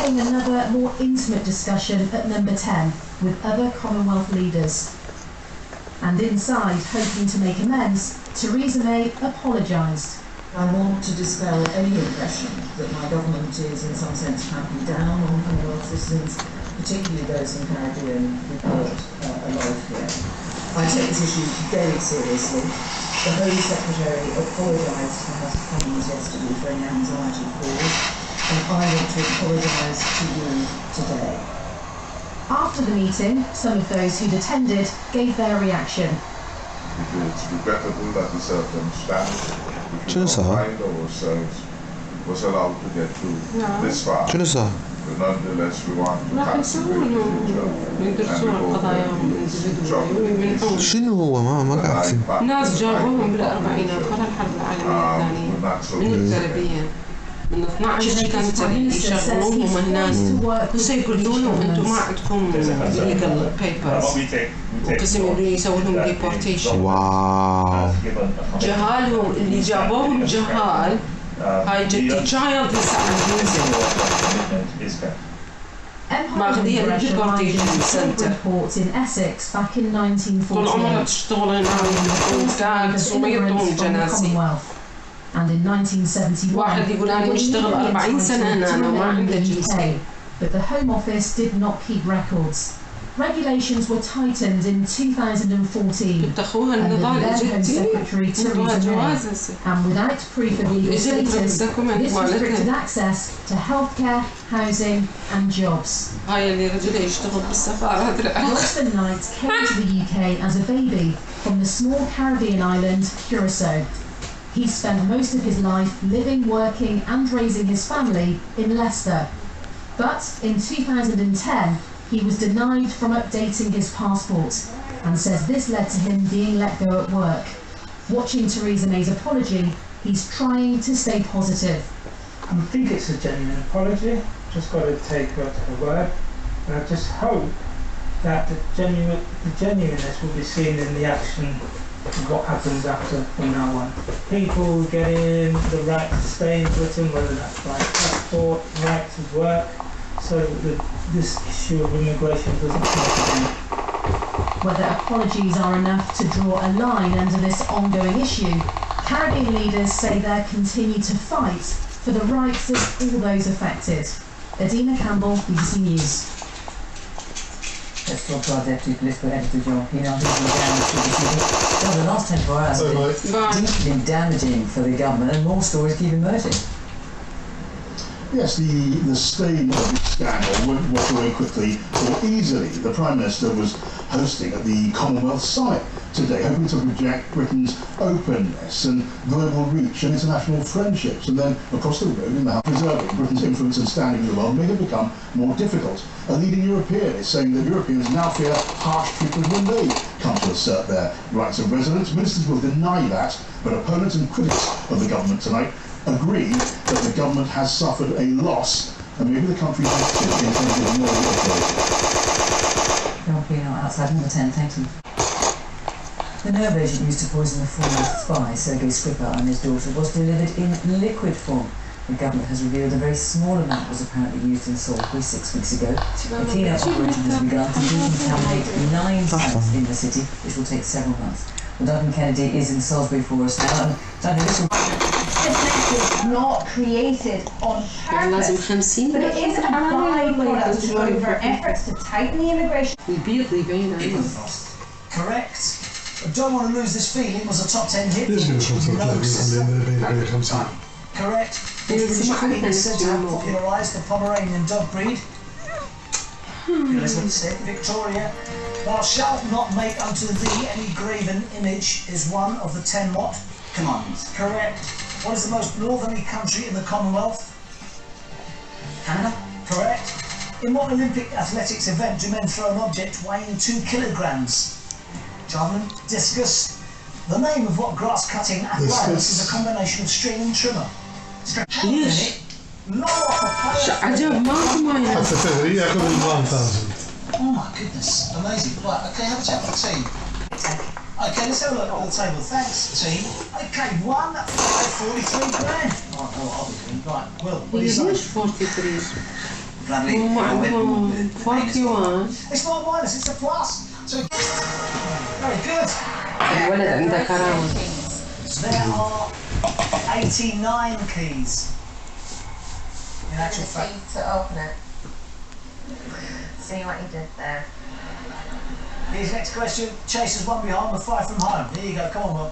having another more intimate discussion at number 10 with other Commonwealth leaders. And inside, hoping to make amends, Theresa May apologised. I want to dispel any impression that my government is in some sense clamping down on Commonwealth citizens, particularly those in the Caribbean who brought a life here. I take this issue very seriously. The Home Secretary apologised to the House of Commons yesterday for any anxiety caused, and I want to apologise to you today. After the meeting, some of those who'd attended gave their reaction. It's regrettable that the circumstance which was behind ourselves was allowed to get to this far. But nonetheless, we want to concentrate in the future. شنو هو ما قاعد فهم. ناس جابوهم بالأربعينات قبل الحرب العالمية الثانية من الكاريبيين. من 12 كانوا يشغلوهم هناك كسي يقولون انتم ما عندكم legal papers وكسي يسوون لهم deportation. واو. جهالهم اللي جابوهم جهال. هاي جدي child هسه عم ينزل. ماخذيها للdeportation center. In Essex back in 1948. طول عمرها تشتغل هنا ويطون جنازي. And in 1971, واحد يقول أنا مشتغل 40 سنة هنا وما عندي جنسية. But the Home Office did not keep records. Regulations were tightened in 2014 under the then Home Secretary Theresa May, and without proof of legal status, this restricted access to healthcare, housing and jobs. Jonathan Knight came to the UK as a baby from the small Caribbean island Curacao. He spent most of his life living, working and raising his family in Leicester. But in 2010, he was denied from updating his passport and says this led to him being let go at work. Watching Theresa May's apology, he's trying to stay positive. I think it's a genuine apology, just got to take her to her word. And I just hope that the genuineness will be seen in the action of what happens after from now on. People getting the right to stay in Britain, whether that's by passport, right to work, so that this issue of immigration doesn't come again. Whether apologies are enough to draw a line under this ongoing issue, Caribbean leaders say they'll continue to fight for the rights of all those affected. Adina Campbell, BBC News. Let's talk to our Deputy Political Editor, John Pino. John, the last 24 hours have been deeply damaging for the government, and more stories keep emerging. Yes, the stain of the scandal won't wash away quickly or easily. The Prime Minister was hosting at the Commonwealth Summit today, hoping to project Britain's openness and global reach and international friendships. And then across the road in the House, preserving Britain's influence and standing in the world may have become more difficult. A leading European is saying that Europeans now fear harsh treatment when they come to assert their rights of residence. Ministers will deny that, but opponents and critics of the government tonight agree that the government has suffered a loss and maybe the country has to in terms of moral authority. John Pino outside number 10, thank you. The nerve agent used to poison the former spy, Sergei Skripal, and his daughter was delivered in liquid form. The government has revealed a very small amount was apparently used in Salisbury 6 weeks ago. A clean-up operation has begun to decontaminate 9 sites in the city, which will take several months. Well, Duncan Kennedy is in Salisbury for us now, and Duncan, this will... It's not created on purpose, but it is a byproduct of overt efforts to tighten the immigration. Correct. I don't want to lose this feeling. It was a top 10 hit. Correct. The British Queen is said to have popularised the Pomeranian dog breed. Elizabeth said, Victoria, thou shalt not make unto thee any graven image is one of the 10 what? Commandments. Correct. What is the most northerly country in the Commonwealth? Canada. Correct. In what Olympic athletics event do men throw an object weighing 2 kilograms? Javelin. Discus. The name of what grass-cutting apparatus is a combination of string and trimmer? ليش؟ عجب ماكو ماي. Oh my goodness, amazing. Right, okay, have a chat with the team. Okay, let's have a look at the table. Thanks, team. Okay, 1,543 grand. Oh, I'll be doing. Right, Will, what do you say? 43. Bradley, Fuck you on. it's not a minus, it's a plus. So, very good. الولد عنده كرامة. There are 89 keys. In actual fact. To open it. See what you did there. Here's the next question. Chasers one behind with 5 from home. Here you go, come on, Will.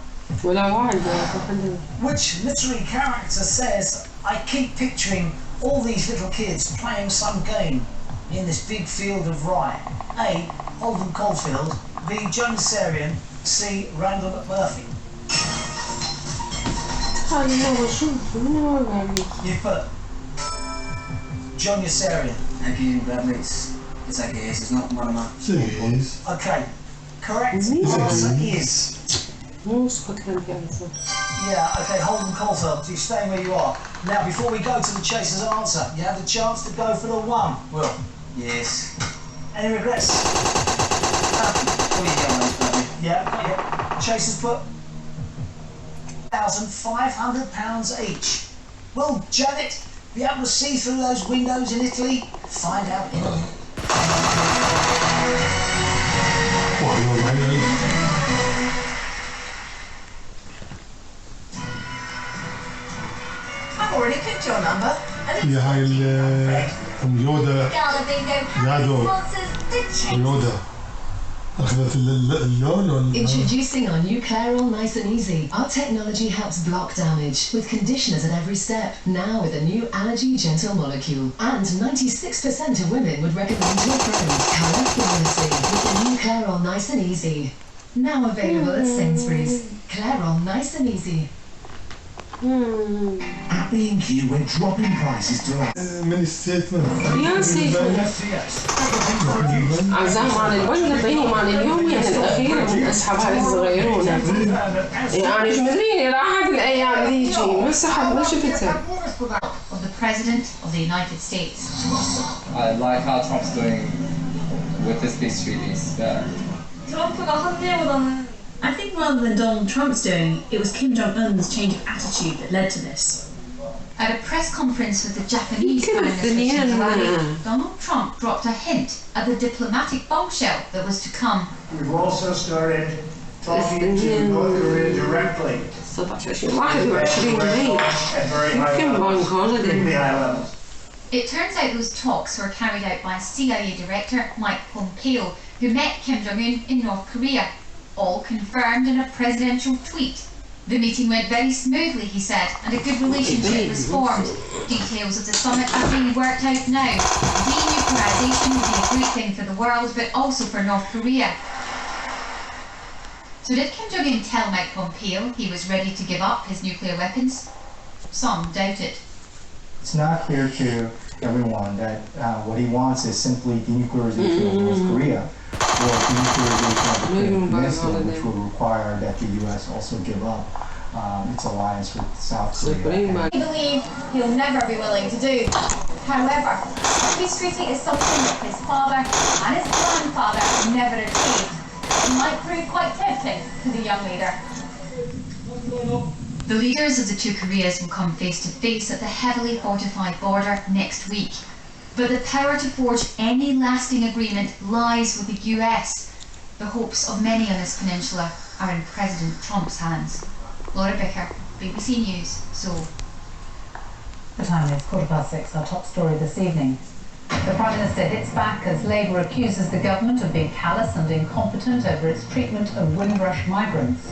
Which literary character says, I keep picturing all these little kids playing some game in this big field of rye? A. Holden Caulfield. B. Joan Sarian. C. Randall McMurphy. You put John Yossarian. Again, Bradley, it's like it is. It's not one of my. Okay. Correct answer is. Yeah, okay, Holden Caulfield. So you're staying where you are. Now, before we go to the chaser's answer, you have the chance to go for the 1. Will? Yes. Any regrets? Yeah. Chasers put £1,500 each. Will Janet be able to see through those windows in Italy? Find out in a minute. I've already picked your number. هي هاي اليودا يودا أخذت اللون. Introducing our new Claire All Nice and Easy. Our technology helps block damage with conditioners at every step. Now with a new allergy gentle molecule. And 96% of women would recommend to a friend. Colour flawlessly with the new Claire All Nice and Easy. Now available at Sainsbury's. Claire All Nice and Easy. At B&Q, we're dropping prices to us. Many statements. يا سيدي عزام عن الوجبة وعن اليوم يعني الأخير من أصحابها الصغيرون يعني مدريني راحت الأيام ذيجي ما سحب ما شفتها. Of the President of the United States. I like how Trump's doing with his peace treaties. I think rather than Donald Trump's doing, it was Kim Jong-un's change of attitude that led to this. At a press conference with the Japanese Prime Minister, Donald Trump dropped a hint at the diplomatic bombshell that was to come. We've also started talking to North Korea directly. It turns out those talks were carried out by CIA Director Mike Pompeo, who met Kim Jong-un in North Korea. All confirmed in a presidential tweet. The meeting went very smoothly, he said, and a good relationship was formed. Details of the summit are being worked out now. Denuclearization would be a great thing for the world, but also for North Korea. So did Kim Jong-un tell Mike Pompeo he was ready to give up his nuclear weapons? Some doubt it. It's not clear to everyone that what he wants is simply denuclearization of North Korea, or denuclearization of the peninsula, which would require that the U.S. also give up its alliance with South Korea. I believe he'll never be willing to do. However, the peace treaty is something that his father and his grandfather never achieved. It might prove quite tempting to the young leader. The leaders of the two Koreas will come face to face at the heavily fortified border next week. But the power to forge any lasting agreement lies with the US. The hopes of many on this peninsula are in President Trump's hands. Laura Bicker, BBC News, Seoul. The time is 6:15, our top story this evening. The Prime Minister hits back as Labour accuses the government of being callous and incompetent over its treatment of Windrush migrants.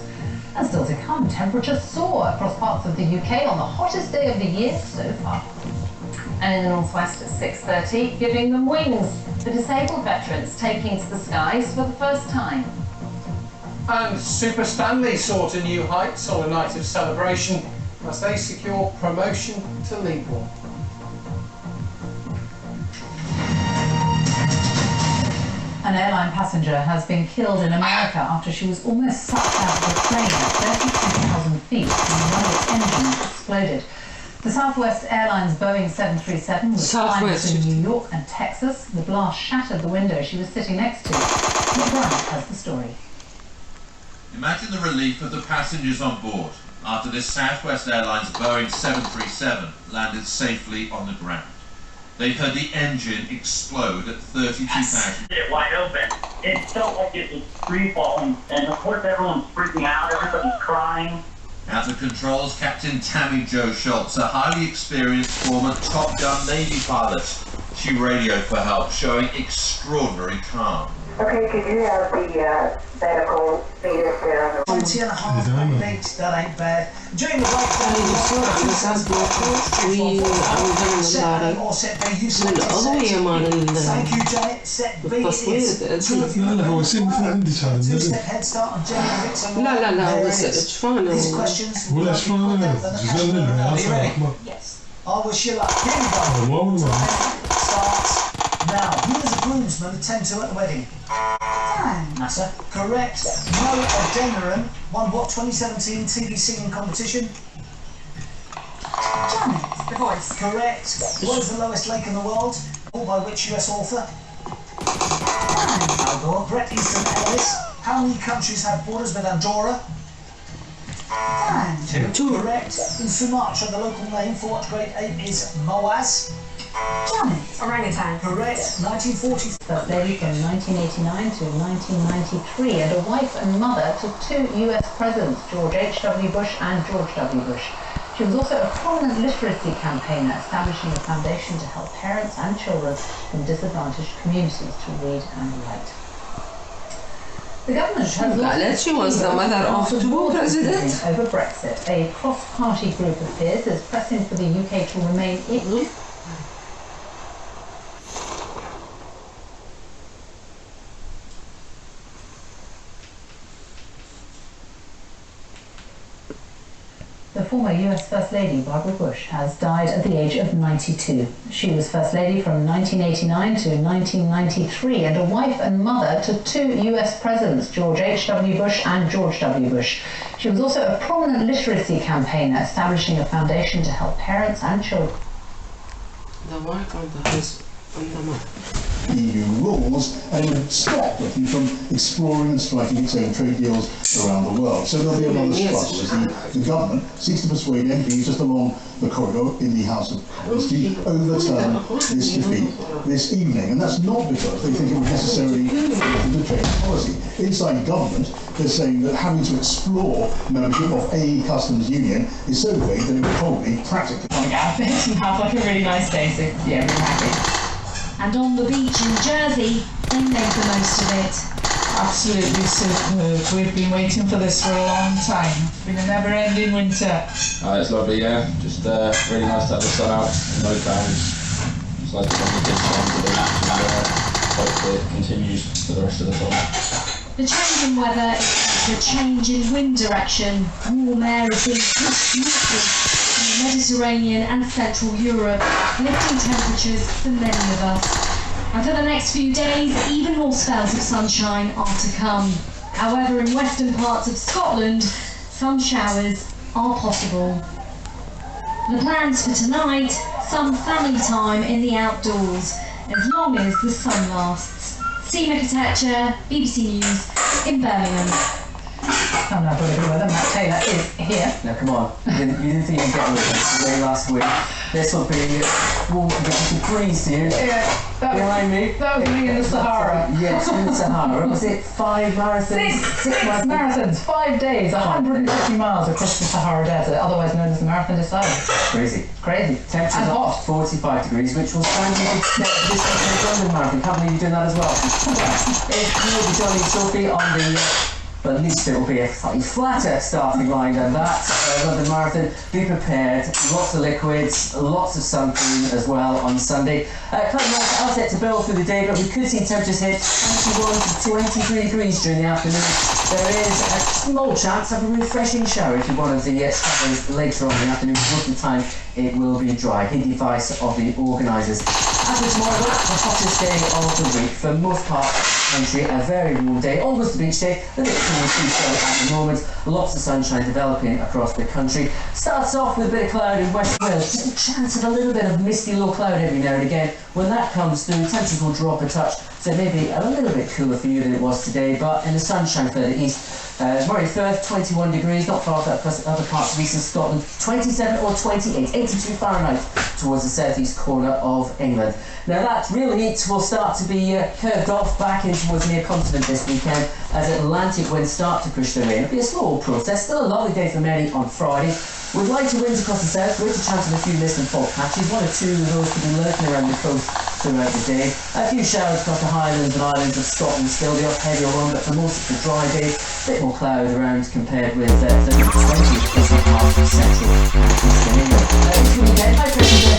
And still to come, temperatures soar across parts of the UK on the hottest day of the year so far. And in the northwest at 6:30, giving them wings. The disabled veterans taking to the skies for the first time. And Super Stanley soar to new heights on a night of celebration as they secure promotion to League One. An airline passenger has been killed in America after she was almost sucked out of a plane at 32,000 feet when one of its engines exploded. The Southwest Airlines Boeing 737 was flying between New York and Texas. The blast shattered the window she was sitting next to. Nick Grant has the story. Imagine the relief of the passengers on board after this Southwest Airlines Boeing 737 landed safely on the ground. They heard the engine explode at 32,000. It wide open. It felt like it was free falling, and of course everyone's freaking out. Everybody's crying. At the controls, Captain Tammy Jo Schultz, a highly experienced former Top Gun Navy pilot. She radioed for help, showing extraordinary calm. Okay, could you have the medical meters there on the 20.5 beats, that ain't bad. During the break, من الأضوية مال التصوير لا هو يصير مثل عندي كان لا بس شفانه ولا شفانه جزء منها I wish you luck. Here we go. Starts now. Who is the groomsman attend to at the wedding? NASA. Correct. Mo Adeniran won what 2017 TV singing competition? Janet, The Voice. Correct. What is the lowest lake in the world? All by which US author? Al Gore. Bret Easton Ellis. How many countries have borders with Andorra? Two. Correct. In Sumatra, the local name for what great ape is Moaz? Janet, Orangutan. Correct. 1940. First lady from 1989 to 1993 and a wife and mother to two US presidents, George H.W. Bush and George W. Bush. She was also a prominent literacy campaigner, establishing a foundation to help parents and children from disadvantaged communities to read and write. The government has she was the mother of two presidents over Brexit. A cross-party group of peers is pressing for the UK to remain in. The former US First Lady, Barbara Bush, has died at the age of 92. She was First Lady from 1989 to 1993 and a wife and mother to two US presidents, George H.W. Bush and George W. Bush. She was also a prominent literacy campaigner, establishing a foundation to help parents and children. The wife on the husband. EU rules, and it would stop Britain from exploring and striking its own trade deals around the world. So there'll be another struggle as the government seeks to persuade MPs just along the corridor in the House of Commons to overturn this defeat this evening. And that's not because they think it would necessarily alter the trade policy. Inside government, they're saying that having to explore membership of a customs union is so vague that it would probably practically out and have like a really nice day, so yeah, really happy. And on the beach in Jersey, they made the most of it. Absolutely superb. We've been waiting for this for a long time. It's been a never-ending winter. It's lovely, yeah. Just really nice to have the sun out, no clouds. It's nice to have the kids on to the beach and hopefully it continues for the rest of the summer. The change in weather is the change in wind direction. Warm air is being pushed northward from the Mediterranean and Central Europe, lifting temperatures for many of us. And for the next few days, even more spells of sunshine are to come. However, in western parts of Scotland, some showers are possible. The plans for tonight, some family time in the outdoors, as long as the sun lasts. Seema Katecha, BBC News in Birmingham. I'm not going to weather. Matt Taylor is here. Now come on, you didn't think you'd get with us today last week. This will be warm to get some breeze here. Yeah, behind me. That was me in the Sahara. Yes, in the Sahara. Was it 5 marathons? Six marathons, 5 days, 150 miles across the Sahara Desert, otherwise known as the Marathon des Sables. Crazy. Crazy. Temperatures up to 45 degrees, which will stand you to get this London Marathon. Can't believe you're doing that as well. If you'll be joining Sophie on the but at least it will be a slightly flatter starting line than that. London Marathon, be prepared, lots of liquids, lots of sunscreen as well on Sunday. Quite nice outset to build through the day, but we could see temperatures hit 21 to 23 degrees during the afternoon. There is a small chance of a refreshing shower if you're one of the travellers later on in the afternoon. Most of the time it will be dry. Hidden advice of the organisers. As for tomorrow, the hottest day of the week for most parts of the country, a very warm day, almost a beach day, a bit cool at the moment, lots of sunshine developing across the country. Starts off with a bit of cloud in West Wales, just a chance of a little bit of misty low cloud every now and again. When that comes through, temperatures will drop a touch, so maybe a little bit cooler for you than it was today, but in the sunshine further east, Moray Firth, 21 degrees, not far off that across other parts of eastern Scotland, 27 or 28, 82 Fahrenheit towards the southeast corner of England. Now that real heat will start to be curved off back in towards the near continent this weekend as Atlantic winds start to push their way in. It'll be a slow process, still a lovely day for many on Friday. With lighter winds across the south, greater chance of a few mist and fog patches, 1 or 2 of those could be lurking around the coast throughout the day. A few showers across the highlands and islands of Scotland still, the off heavier one, but for most it's a dry day. A bit more cloud around compared with the 20th in parts of central and eastern England. This weekend, high pressure